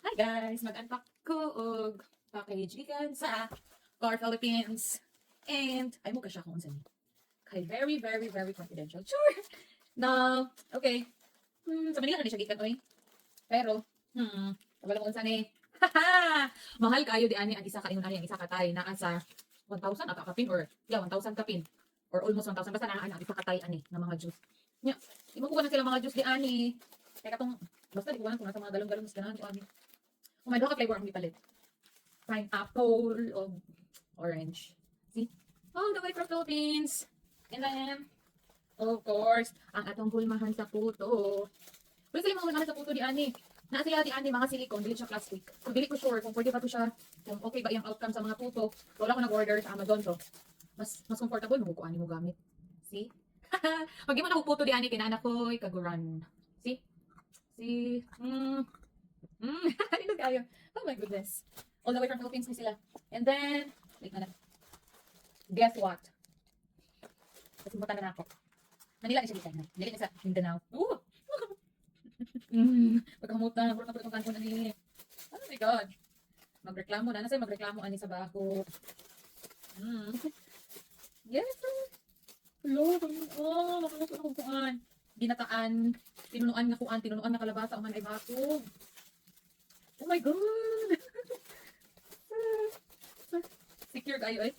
Hi guys! Mag-unpack ko og package gikan sa Car Philippines. And ay mo ka siya kung saan. Kay very confidential. Sure. No. Okay. Sa Manila na siya gikan oy. Pero wala mo saan eh. Mahal kayo di ani ang isa ka ingon ani ang isa ka tay naa sa 1,000 ata kapin or 1,000 kapin or almost 1,000 basta naa ang isa ka tay ani ng mga juice. Nya, imo ko na sila mga juice di ani. Kaya katong basta di ko alam kung nasa mga galong-galong ganahan di ani. Oh my, ka flavor ang gipalit. Pineapple o orange. See? All the way from Philippines. And then, of course, ang atong hulmahan sa puto. Pero sila mga hulmahan sa puto di ani. Na sila di ani mga silicone, dili siya plastic. Kung dili ko sure kung pwede ba to siya, kung okay ba yung outcome sa mga puto. Wala ko nag-order sa Amazon to. Mas comfortable mo kung ani mo gamit. See? Pag mo na puto di ani kinana ko kaguran. See? See? Ano kayo? Oh my goodness. All the way from Philippines ni sila. And then, wait na. Guess what? Kasi buta na ako. Manila na siya dito. Dili na sa Mindanao. Ooh! Pagkamutan, puro na puro itong kanto na ni. Oh my God. Magreklamo na. Nasa'y magreklamo ani sa bako. Yes. Hello. Oh, makagusto na kung kuan. Ginataan. Tinunuan nga kuan. Tinunuan na kalabasa. Uman ay bako. Oh my God! Secure kayo eh.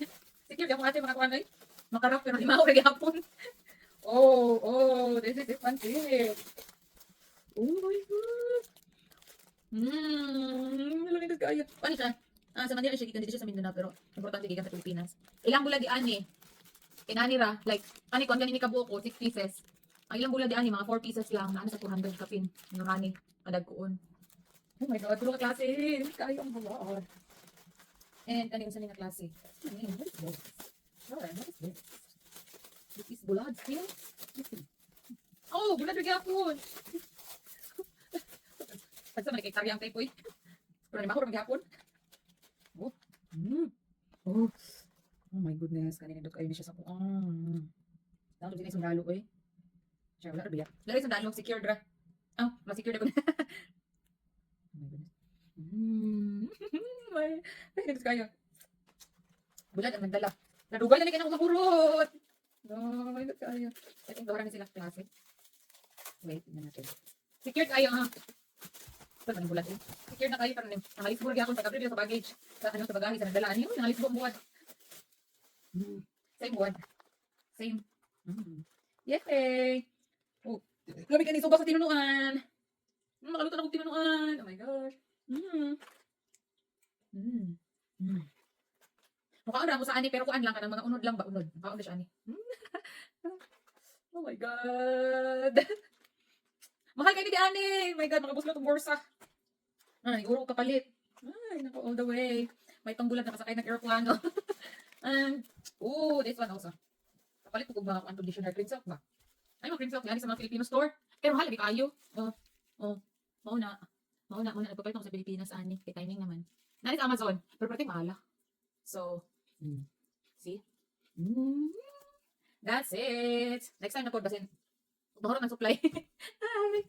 Secure kayo ate mga kuwan eh. Makarap pero lima ako hapon. Oh, this is expensive. Oh my God! Nalagay kayo. Paano siya? Sa Manila siya gikan dito siya sa Mindanao pero importante gikan sa Pilipinas. Ilang bula di ani? Kinani ra like ani kon ganini ka buko 6 pieces. Ang ilang bula di ani mga 4 pieces lang na sa 200 kapin. Yung ani kadag kuon. Oh my God, puro ka klase. Kayo ang hawaan. And kanina sa nila klase. What is this? What is this? This is bulad still? Oh, bulad rin gapon. Pagsa man kay karyang kay poy. Pero ni mahor man gapon. Oh. Oh. Oh my goodness, kanina dok kayo ni siya sa kuan. Dalo din isang dalo eh. Siya wala ra biya. Dali isang dalo secure dra. Oh, ma-secure na ko. May nags kayo. Bulad ang nagdala. Nadugal na ni kanang mahurot. No, may nags kayo. Itong dawara na sila klase. Wait, tingnan natin. Secured kayo ha. Ito man bulad eh. Secured na kayo para rin. Nangalis mo rin ako pagka-preview sa baggage. Sa ano sa bagahe sa nagdala. Ano yun? Nangalis mo ang buwad. Same buwad. Same. Yay! Oh, grabe ka ni subak sa tinunuan. Makaluto na kong tinunuan. Oh my gosh. Mukhaan na ako sa ani pero kuan lang ka ng mga unod lang ba unod. Mukhaan na siya ani. Oh my God. Mahal kayo ni ani. Oh my God, makabus na itong borsa. Ay, uro kapalit. Ay, nako all the way. May pangbulan na kasakay ng aeroplano. And, this one also. Kapalit ko kung mga conditioner cream silk ba? Ay, mga cream silk yan sa mga Filipino store. Pero mahal, lagi kayo. Mauna. Nagpapalit ako sa Pilipinas, ani. Kay timing naman. Nani sa Amazon. Pero pati mahala. So, see? That's it. Next time na po, basin. Mahurot ng supply. Bye.